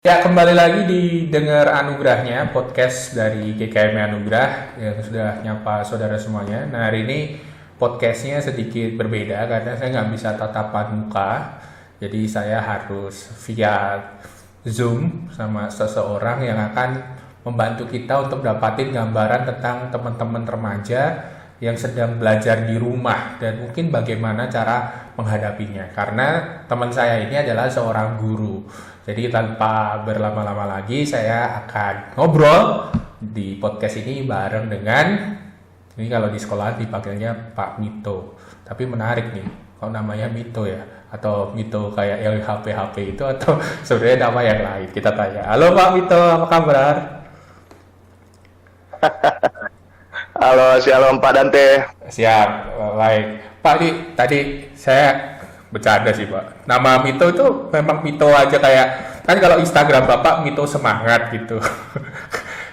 Ya, kembali lagi di Dengar Anugerahnya, podcast dari GKM Anugerah yang sudah nyapa saudara semuanya. Nah, hari ini podcastnya sedikit berbeda karena saya nggak bisa tatapan muka. Jadi saya harus via Zoom sama seseorang yang akan membantu kita untuk dapatin gambaran tentang teman-teman remaja yang sedang belajar di rumah dan mungkin bagaimana cara menghadapinya. Karena teman saya ini adalah seorang guru. Jadi tanpa berlama-lama lagi saya akan ngobrol di podcast ini bareng dengan ini kalau di sekolah dipanggilnya Pak Mito. Tapi menarik nih, kalau namanya Mito ya atau Mito kayak yang HP itu atau sebenarnya nama yang lain. Kita tanya. Halo Pak Mito, apa kabar? Halo, shalom Pak Dante. Siap, baik. Pak, ini tadi saya bercanda sih Pak. Nama Mito itu memang Mito aja kayak kan kalau Instagram Bapak Mito semangat gitu.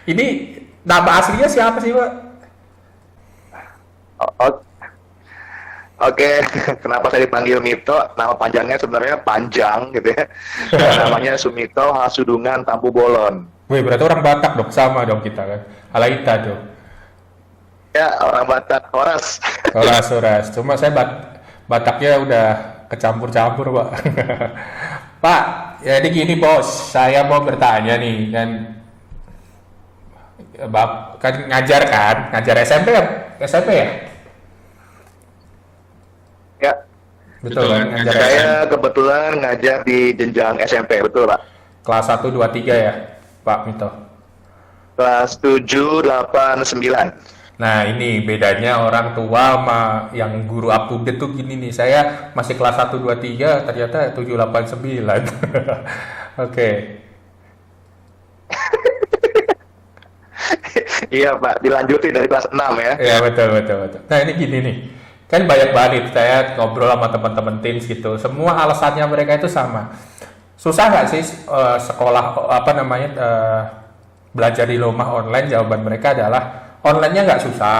Ini nama aslinya siapa sih Pak? O- o- Oke, kenapa saya dipanggil Mito? Nama panjangnya sebenarnya panjang gitu ya. Namanya Sumito Hasudungan Tampu Bolon. Wih, berarti orang Batak dong, sama dong kita kan. Alaita dong. Ya, orang Batak, Horas. Soras. Cuma saya Bataknya udah kecampur-campur Pak. Pak, jadi gini bos, saya mau bertanya nih kan, kan ngajar kan, ngajar SMP ya, SMP ya, Ya, betul kan, ngajar saya SMP. kebetulan ngajar di jenjang SMP, betul Pak. Kelas 1, 2, 3 ya, Pak Mito. Kelas 7, 8, 9. Nah ini bedanya orang tua sama yang guru up to date tuh gini nih. Saya masih kelas 1, 2, 3 ternyata 7, 8, 9. Oke. Iya Pak, dilanjutin dari kelas 6 ya. Ya betul, betul, betul. Nah ini gini nih. Kan banyak banget saya ngobrol sama teman-teman teens gitu. Semua alasannya mereka itu sama. Susah nggak sih sekolah apa namanya belajar di rumah online? Jawaban mereka adalah online-nya nggak susah,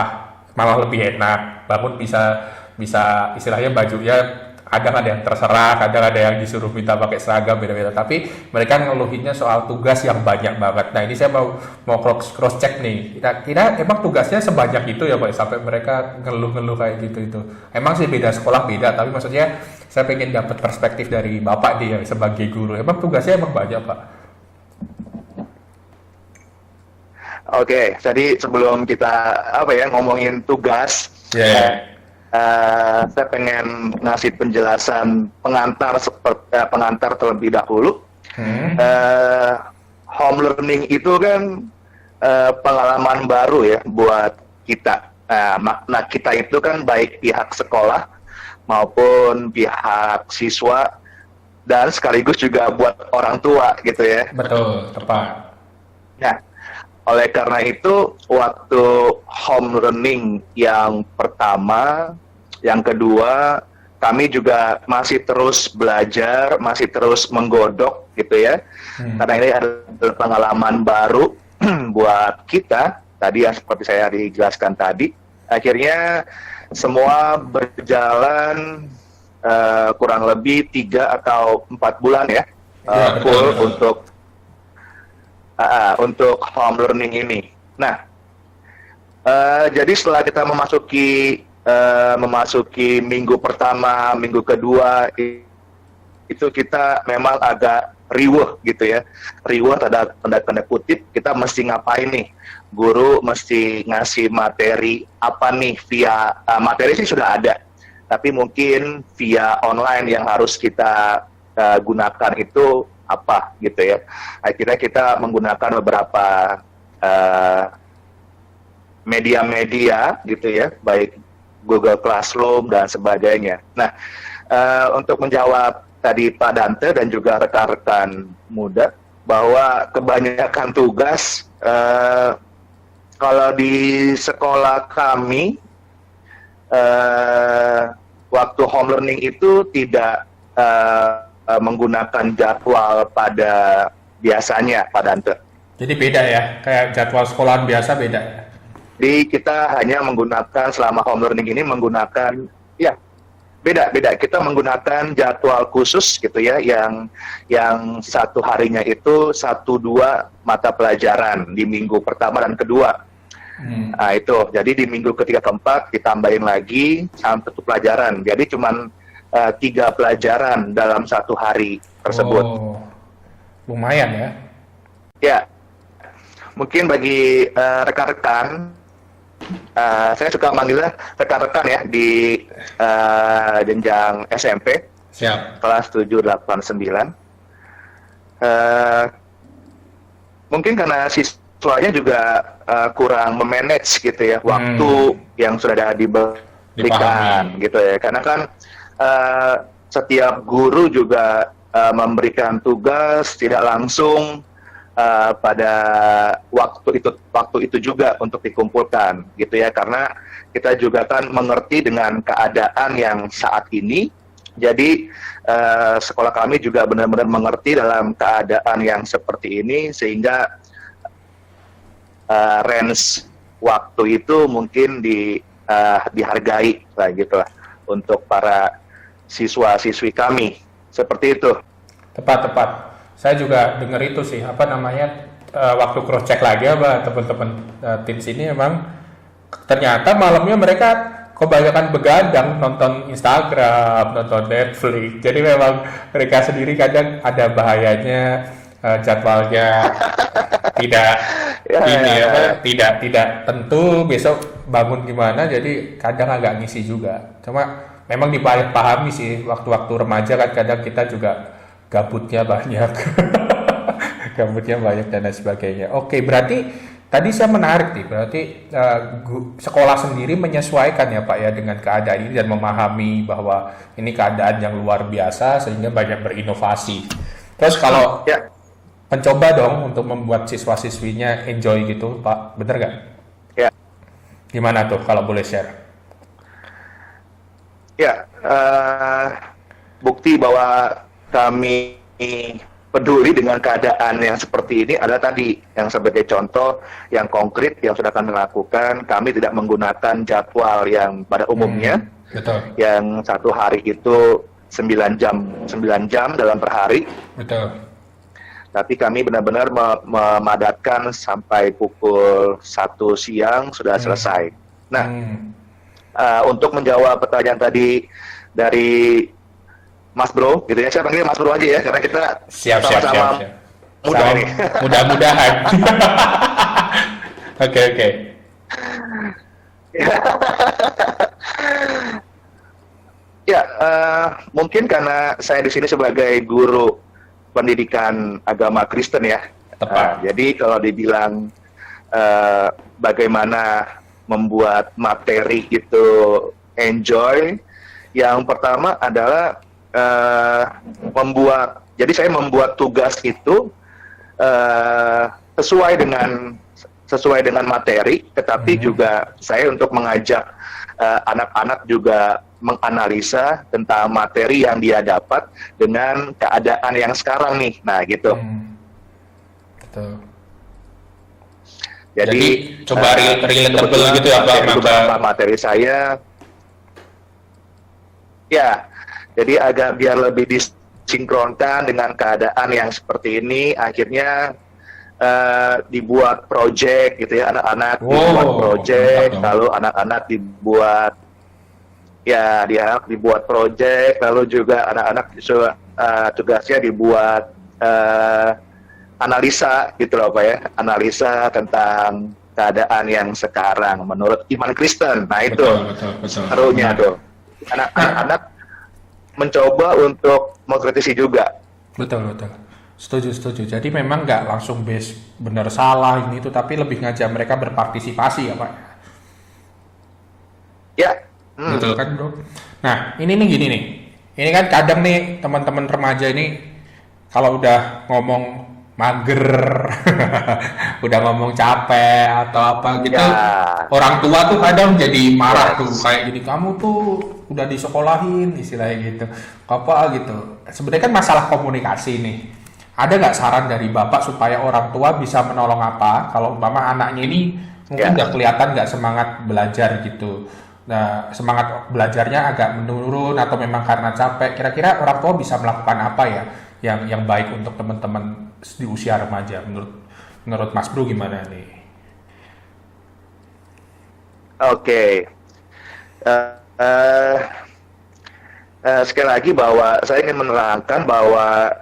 malah lebih enak. Bangun bisa bisa istilahnya bajunya kadang ada yang terserah, kadang ada yang disuruh minta pakai seragam beda-beda. Tapi mereka ngeluhinnya soal tugas yang banyak banget. Nah ini saya mau cross check nih. Kira-kira emang tugasnya sebanyak itu ya Pak sampai mereka ngeluh-ngeluh kayak gitu itu. Emang sih beda sekolah beda, tapi maksudnya saya pengen dapat perspektif dari Bapak dia sebagai guru. Emang tugasnya emang banyak Pak? Oke, jadi sebelum kita ngomongin tugas, Ya. Yeah. saya pengen ngasih penjelasan pengantar terlebih dahulu. Eh, Home learning itu kan pengalaman baru ya buat kita. Makna kita itu kan baik pihak sekolah maupun pihak siswa dan sekaligus juga buat orang tua gitu ya. Betul, tepat. Nah, oleh karena itu, waktu home learning yang pertama, yang kedua, kami juga masih terus belajar, masih terus menggodok gitu ya. Karena ini adalah pengalaman baru buat kita, tadi yang seperti saya dijelaskan tadi. Akhirnya semua berjalan kurang lebih 3 atau 4 bulan ya, full untuk home learning ini. Nah, jadi setelah kita memasuki minggu pertama, minggu kedua, itu kita memang agak riweuh gitu ya. Riweuh tanda kutip, kita mesti ngapain nih? Guru mesti ngasih materi apa nih via materi sih sudah ada, tapi mungkin via online yang harus kita gunakan itu apa gitu ya. Akhirnya kita menggunakan beberapa media-media gitu ya, baik Google Classroom dan sebagainya. Nah, untuk menjawab tadi Pak Dante dan juga rekan-rekan muda bahwa kebanyakan tugas kalau di sekolah kami waktu home learning itu tidak menggunakan jadwal pada biasanya, Pak Dante. Jadi beda ya, kayak jadwal sekolahan biasa beda ya? Jadi kita hanya menggunakan selama home learning ini menggunakan, ya beda. Kita menggunakan jadwal khusus gitu ya, yang satu harinya itu 1-2 mata pelajaran di minggu pertama dan kedua. Nah itu, jadi di minggu ketiga keempat ditambahin lagi satu pelajaran. Jadi cuman 3 pelajaran dalam satu hari tersebut. Oh, lumayan ya. Ya, mungkin bagi rekan-rekan, saya suka manggilnya rekan-rekan ya di jenjang SMP. Siap. Kelas 7, 8, 9. Mungkin karena siswanya juga kurang memanage gitu ya, waktu yang sudah ada diberikan gitu ya. Karena kan setiap guru juga memberikan tugas tidak langsung pada waktu itu juga untuk dikumpulkan gitu ya, karena kita juga kan mengerti dengan keadaan yang saat ini. Jadi sekolah kami juga benar-benar mengerti dalam keadaan yang seperti ini, sehingga range waktu itu mungkin dihargai lah gitu lah untuk para siswa-siswi kami, seperti itu. Tepat. Saya juga dengar itu sih, waktu cross check lagi apa teman-teman tim sini, emang ternyata malamnya mereka kebanyakan begadang nonton Instagram, nonton Netflix. Jadi memang mereka sendiri kadang ada bahayanya, jadwalnya tidak tidak tentu besok bangun gimana, jadi kadang agak ngisi juga. Cuma memang dipahami sih, waktu-waktu remaja kan kadang kita juga gabutnya banyak dan lain sebagainya. Oke, berarti tadi saya menarik nih, berarti sekolah sendiri menyesuaikan ya Pak ya dengan keadaan ini dan memahami bahwa ini keadaan yang luar biasa sehingga banyak berinovasi. Terus kalau mencoba dong untuk membuat siswa-siswinya enjoy gitu Pak, bener nggak? Ya. Gimana tuh kalau boleh share? Ya, bukti bahwa kami peduli dengan keadaan yang seperti ini adalah tadi yang sebagai contoh yang konkret yang sudah kami lakukan. Kami tidak menggunakan jadwal yang pada umumnya, betul. Yang satu hari itu 9 jam dalam per hari. Betul. Tapi kami benar-benar memadatkan sampai pukul 1 siang sudah selesai. Nah, untuk menjawab pertanyaan tadi dari Mas Bro, gitu ya. Saya panggil Mas Bro aja ya, karena kita sama-sama muda nih. Mudah-mudahan. Oke. Ya, mungkin karena saya di sini sebagai guru pendidikan agama Kristen ya. Tepat. Jadi kalau dibilang bagaimana membuat materi itu enjoy, yang pertama adalah saya membuat tugas itu sesuai dengan materi, tetapi juga saya untuk mengajak anak-anak juga menganalisa tentang materi yang dia dapat dengan keadaan yang sekarang nih. Nah, gitu. Betul. Jadi coba relatable gitu ya Pak, materi saya. Ya, jadi agak biar lebih disinkronkan dengan keadaan yang seperti ini, akhirnya dibuat project gitu ya, anak-anak dibuat project, lalu anak-anak dibuat project, lalu juga anak-anak tugasnya dibuat analisa gitu loh Pak ya, analisa tentang keadaan yang sekarang menurut iman Kristen. Nah itu serunya tuh. Anak-anak mencoba untuk mengkritisi juga. Betul. Setuju. Jadi memang nggak langsung benar salah ini itu, tapi lebih ngajak mereka berpartisipasi ya Pak. Ya. Betul kan Bro? Nah ini nih gini nih. Ini kan kadang nih teman-teman remaja ini kalau udah ngomong mager, udah ngomong capek atau apa gitu, orang tua tuh kadang jadi marah tuh, kayak gini, kamu tuh udah disekolahin istilahnya gitu, apa gitu. Sebenarnya kan masalah komunikasi nih. Ada nggak saran dari Bapak supaya orang tua bisa menolong apa kalau umpama anaknya ini mungkin udah kelihatan nggak semangat belajar gitu, Nah, semangat belajarnya agak menurun atau memang karena capek. Kira-kira orang tua bisa melakukan apa ya yang baik untuk teman-teman di usia remaja? Menurut Mas Bro gimana nih? Oke. Eh, eh, Sekali lagi bahwa saya ingin menerangkan bahwa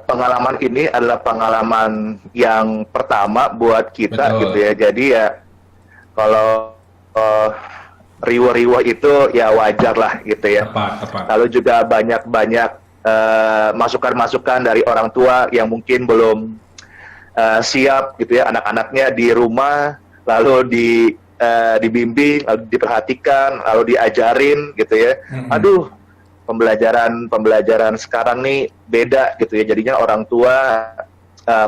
pengalaman ini adalah pengalaman yang pertama buat kita. Betul. Gitu ya. Jadi ya kalau riwah-riwah itu ya wajar lah gitu ya. Tepat. Lalu juga banyak-banyak masukan-masukan dari orang tua yang mungkin belum siap gitu ya, anak-anaknya di rumah lalu dibimbing, lalu diperhatikan, lalu diajarin gitu ya. Aduh, pembelajaran sekarang nih beda gitu ya. Jadinya orang tua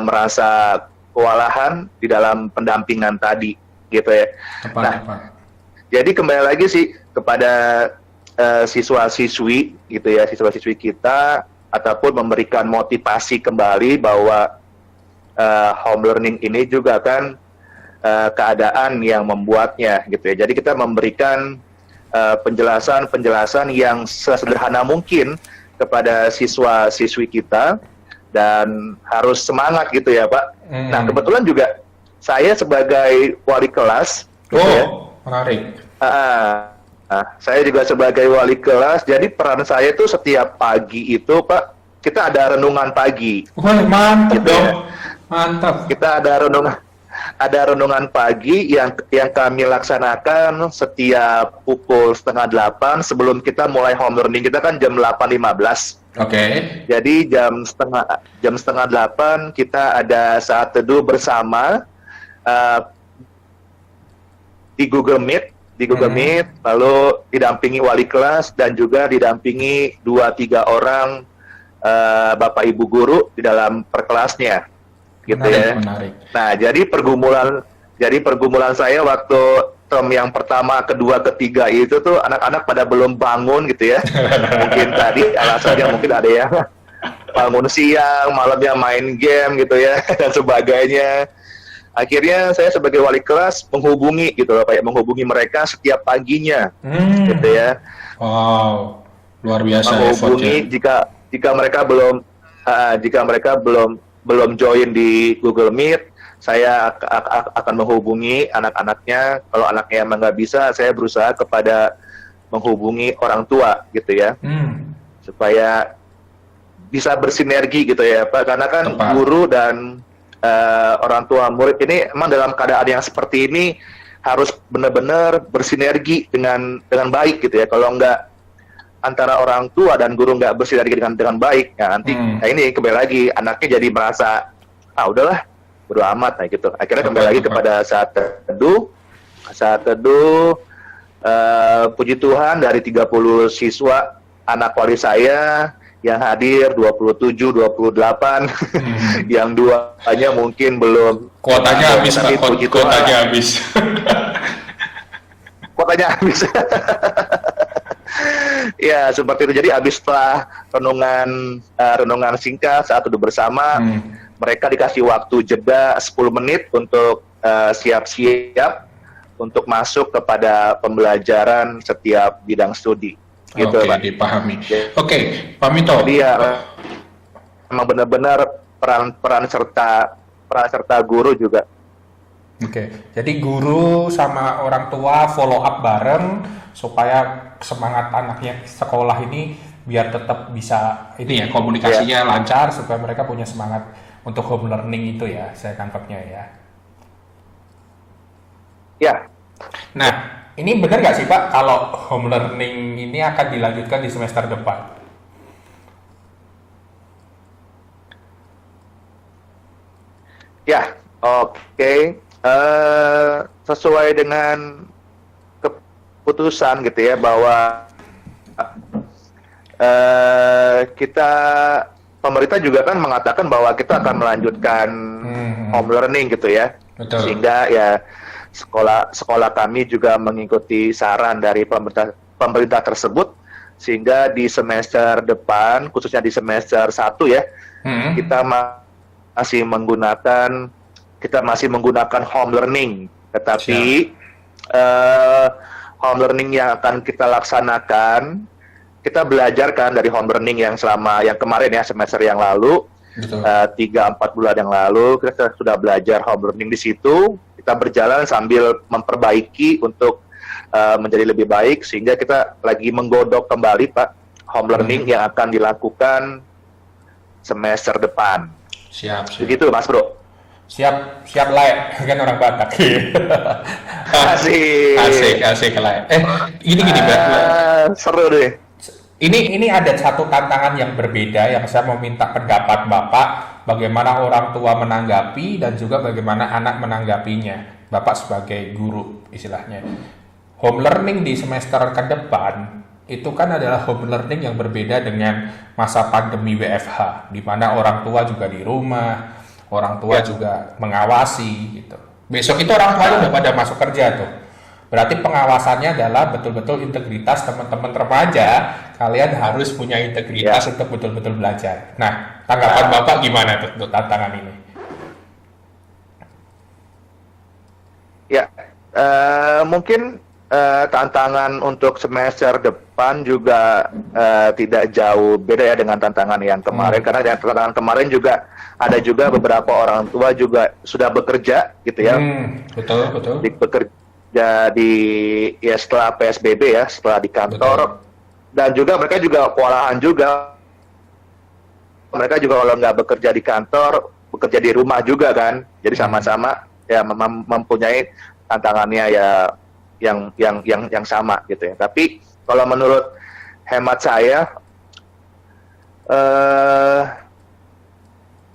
merasa kewalahan di dalam pendampingan tadi gitu ya. Tepat. Jadi kembali lagi sih kepada siswa-siswi gitu ya, siswa-siswi kita, ataupun memberikan motivasi kembali bahwa home learning ini juga kan keadaan yang membuatnya gitu ya. Jadi kita memberikan penjelasan yang sesederhana mungkin kepada siswa-siswi kita dan harus semangat gitu ya Pak. Nah kebetulan juga saya sebagai wali kelas gitu ya. Menarik. Saya juga sebagai wali kelas, jadi peran saya itu setiap pagi itu Pak, kita ada renungan pagi. Wah, mantap gitu dong. Ya. Mantap. Kita ada renungan pagi yang kami laksanakan setiap pukul 7:30 sebelum kita mulai home learning. Kita kan jam 8.15. Oke. Jadi jam setengah 8 kita ada saat teduh bersama di Google Meet, lalu didampingi wali kelas dan juga didampingi 2-3 orang Bapak Ibu guru di dalam perkelasnya, gitu Menarik. Nah, jadi pergumulan saya waktu term yang pertama, kedua, ketiga itu tuh anak-anak pada belum bangun gitu ya. Mungkin tadi alasannya mungkin ada yang bangun siang, malamnya main game gitu ya dan sebagainya. Akhirnya saya sebagai wali kelas menghubungi gitu loh, Pak, menghubungi mereka setiap paginya, gitu ya. Wow, luar biasa. Menghubungi jika mereka belum join di Google Meet, saya akan menghubungi anak-anaknya. Kalau anaknya emang nggak bisa, saya berusaha kepada menghubungi orang tua, gitu ya, supaya bisa bersinergi gitu ya, Pak. Karena kan guru dan orang tua murid ini emang dalam keadaan yang seperti ini harus benar-benar bersinergi dengan baik gitu ya. Kalau nggak antara orang tua dan guru nggak bersinergi dengan baik, ya nanti ini kembali lagi anaknya jadi merasa udahlah bodo amat, nah gitu. Akhirnya kembali lagi kepada saat teduh. Puji Tuhan dari 30 siswa anak wali saya yang hadir 27, 28, yang duanya mungkin belum. Kuotanya habis, Pak. Kuotanya habis. Kuotanya habis. Ya, seperti itu. Jadi habis setelah renungan singkat saat duduk bersama, mereka dikasih waktu jeda 10 menit untuk siap-siap untuk masuk kepada pembelajaran setiap bidang studi. Gitu, Oke, Pak. dipahami. Oke, Pak Mito. Jadi ya memang benar-benar peran serta guru juga. Oke, jadi guru sama orang tua follow up bareng supaya semangat anaknya sekolah ini biar tetap bisa komunikasinya lancar supaya mereka punya semangat untuk home learning itu ya, saya tangkapnya ya. Ya. Nah, ini benar nggak sih Pak kalau home learning ini akan dilanjutkan di semester depan? Ya, oke. Sesuai dengan keputusan gitu ya bahwa pemerintah juga kan mengatakan bahwa kita akan melanjutkan home learning gitu ya. Betul. Sehingga ya sekolah kami juga mengikuti saran dari pemerintah tersebut, sehingga di semester depan, khususnya di semester 1 ya, kita masih menggunakan home learning, tetapi home learning yang akan kita laksanakan, kita belajar kan dari home learning yang kemarin ya, semester yang lalu, 3-4 bulan yang lalu kita sudah belajar home learning di situ. Kita berjalan sambil memperbaiki untuk menjadi lebih baik, sehingga kita lagi menggodok kembali Pak home learning yang akan dilakukan semester depan. Siap. Begitu Mas Bro. Siap lah, kan orang Batak. Asik lah. Gini Mbak. Seru deh. Ini ada satu tantangan yang berbeda yang saya mau minta pendapat Bapak, bagaimana orang tua menanggapi dan juga bagaimana anak menanggapinya. Bapak sebagai guru istilahnya. Home learning di semester ke depan itu kan adalah home learning yang berbeda dengan masa pandemi WFH, di mana orang tua juga di rumah, orang tua juga mengawasi gitu. Besok itu orang tua udah pada masuk kerja tuh. Berarti pengawasannya adalah betul-betul integritas teman-teman remaja. Kalian harus punya integritas untuk betul-betul belajar. Nah, tanggapan Bapak gimana tuh untuk tantangan ini? Ya, mungkin tantangan untuk semester depan juga tidak jauh beda ya dengan tantangan yang kemarin, karena tantangan kemarin juga ada juga beberapa orang tua juga sudah bekerja gitu ya. Betul. Bekerja setelah PSBB ya, setelah di kantor. Dan juga mereka juga kewalahan juga. Mereka juga kalau nggak bekerja di kantor, bekerja di rumah juga kan. Jadi sama-sama ya mempunyai tantangannya ya yang sama gitu ya. Tapi kalau menurut hemat saya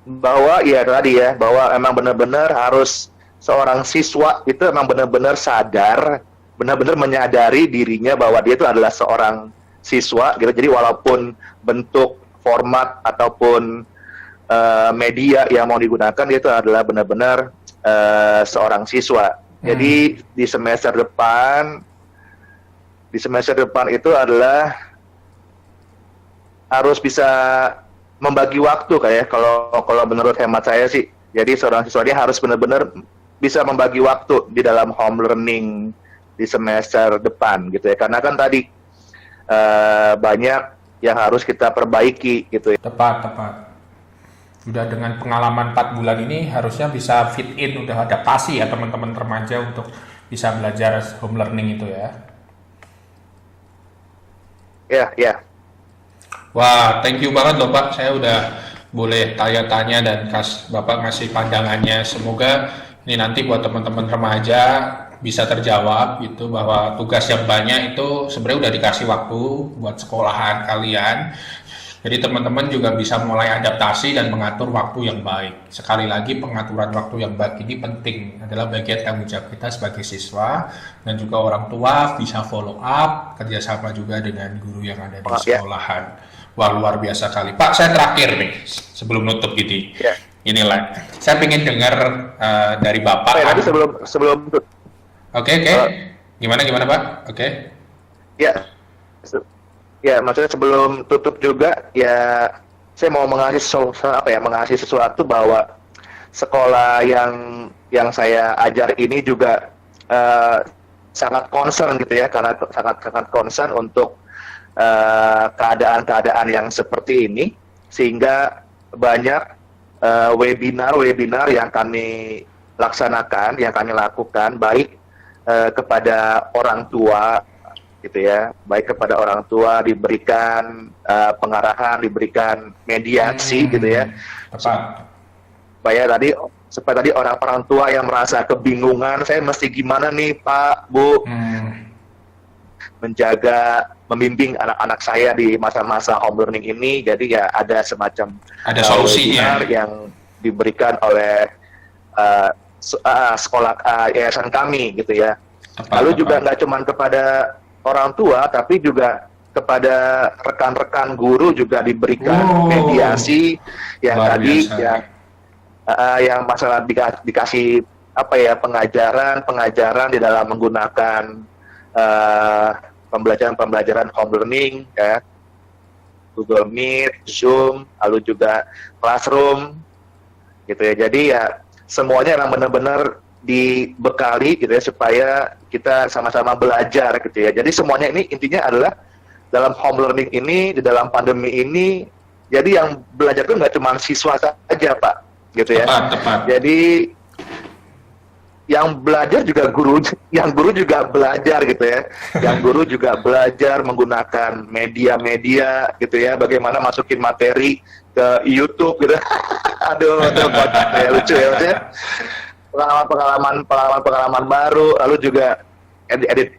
bahwa emang benar-benar harus seorang siswa itu emang benar-benar sadar, benar-benar menyadari dirinya bahwa dia itu adalah seorang siswa gitu. Jadi walaupun bentuk, format ataupun media yang mau digunakan, dia itu adalah benar-benar seorang siswa. Jadi di semester depan itu adalah harus bisa membagi waktu kayak kalau menurut hemat saya sih. Jadi seorang siswa dia harus benar-benar bisa membagi waktu di dalam home learning di semester depan gitu ya. Karena kan tadi banyak yang harus kita perbaiki gitu ya. Tepat. Udah dengan pengalaman 4 bulan ini harusnya bisa fit in, udah adaptasi ya teman-teman remaja untuk bisa belajar home learning itu ya. Ya. Wah, thank you banget loh Pak. Saya udah boleh tanya-tanya dan Bapak ngasih pandangannya. Semoga ini nanti buat teman-teman remaja bisa terjawab gitu, bahwa tugas yang banyak itu sebenarnya udah dikasih waktu buat sekolahan kalian. Jadi teman-teman juga bisa mulai adaptasi dan mengatur waktu yang baik. Sekali lagi, pengaturan waktu yang baik ini penting, adalah bagian tanggung jawab kita sebagai siswa, dan juga orang tua bisa follow up, kerjasama juga dengan guru yang ada di sekolahan. Wah, luar biasa kali. Pak, saya terakhir nih, sebelum nutup gini. Inilah, saya pengen dengar dari Bapak. Tadi sebelum Oke. Gimana Pak? Oke. Ya, maksudnya sebelum tutup juga ya, saya mau mengasih sesuatu bahwa sekolah yang saya ajar ini juga sangat concern gitu ya, karena sangat concern untuk keadaan-keadaan yang seperti ini, sehingga banyak webinar yang kami laksanakan, yang kami lakukan, baik kepada orang tua gitu ya, baik kepada orang tua diberikan pengarahan, diberikan mediasi gitu ya, supaya tadi orang tua yang merasa kebingungan, saya mesti gimana nih Pak, Bu, membimbing anak-anak saya di masa-masa home learning ini. Jadi ya ada semacam solusinya yang diberikan oleh sekolah yayasan kami gitu ya. Lalu juga nggak cuma kepada orang tua, tapi juga kepada rekan-rekan guru juga diberikan mediasi yang tadi yang masalah dikasih pengajaran di dalam menggunakan pembelajaran home learning ya, Google Meet, Zoom, lalu juga Classroom gitu ya. Jadi ya semuanya memang benar-benar dibekali gitu ya supaya kita sama-sama belajar gitu ya. Jadi semuanya ini intinya adalah dalam home learning ini, di dalam pandemi ini, jadi yang belajar itu nggak cuma siswa saja Pak, gitu ya. Tepat. Jadi yang belajar juga guru, yang guru juga belajar gitu ya. Yang guru juga belajar menggunakan media-media gitu ya, bagaimana masukin materi ke YouTube gitu. Aduh, kocak ya, lucu ya maksudnya. Pengalaman baru, lalu juga edit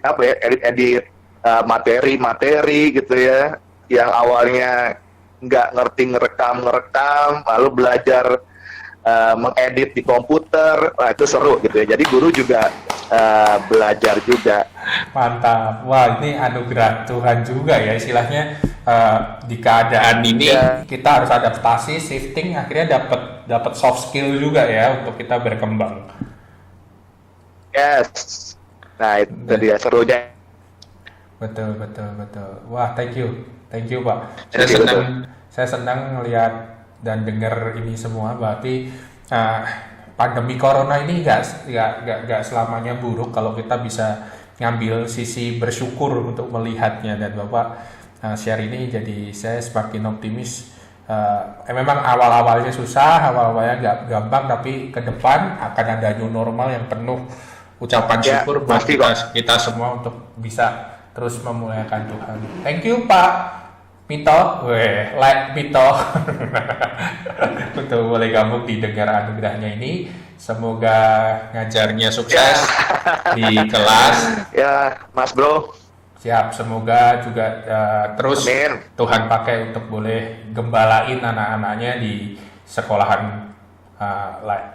materi gitu ya, yang awalnya nggak ngerti ngerekam, lalu belajar mengedit di komputer. Nah, itu seru gitu ya. Jadi guru juga belajar juga. Mantap. Wah, ini anugerah Tuhan juga ya istilahnya. Di keadaan ini kita harus adaptasi, shifting, akhirnya dapat soft skill juga ya untuk kita berkembang. Yes. Nah, itu dia serunya. Betul. Wah, thank you Pak. Saya senang melihat dan dengar ini semua. Berarti pandemi corona ini nggak selamanya buruk kalau kita bisa ngambil sisi bersyukur untuk melihatnya. Dan Bapak share ini jadi saya semakin optimis. Memang awalnya susah, awalnya nggak gampang, tapi ke depan akan ada new normal yang penuh ucapan syukur buat kita semua untuk bisa terus memuliakan Tuhan. Thank you Pak Mito, Mito untuk boleh gabung di Dengar Anugerahnya ini. Semoga ngajarnya sukses di kelas. Ya, Mas Bro. Siap, semoga juga terus Amin. Tuhan pakai untuk boleh gembalain anak-anaknya di sekolahan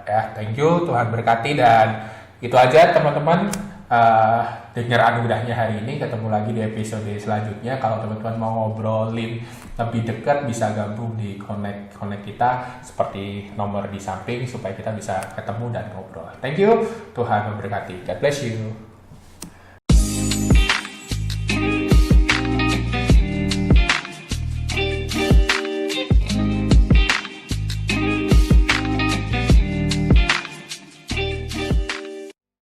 ya. Thank you, Tuhan berkati, dan itu aja teman-teman. Dengar anugerahnya hari ini. Ketemu lagi di episode selanjutnya. Kalau teman-teman mau ngobrolin lebih dekat, bisa gabung di connect kita seperti nomor di samping supaya kita bisa ketemu dan ngobrol. Thank you, Tuhan memberkati. God bless you.